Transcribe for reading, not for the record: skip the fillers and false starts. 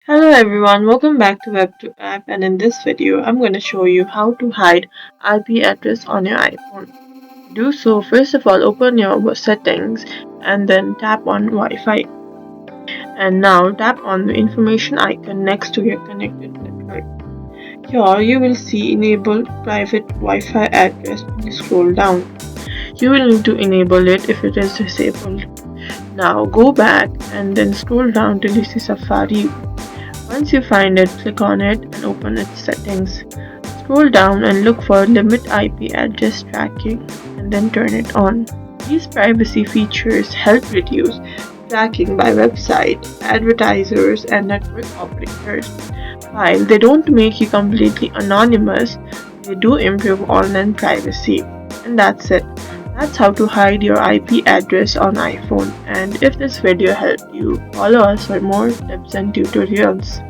Hello everyone, welcome back to Web2 app, and in this video I'm going to show you how to hide IP address on your iPhone. To do so, first of all open your settings and then tap on Wi-Fi, and now tap on the information icon next to your connected network. Here you will see enable private Wi-Fi address when you scroll down. You will need to enable it if it is disabled. Now go back and then scroll down till you see Safari. Once you find it, click on it and open its settings. Scroll down and look for Limit IP Address Tracking and then turn it on. These privacy features help reduce tracking by website, advertisers, and network operators. While they don't make you completely anonymous, they do improve online privacy. And that's it. That's how to hide your IP address on iPhone. And if this video helped you, follow us for more tips and tutorials.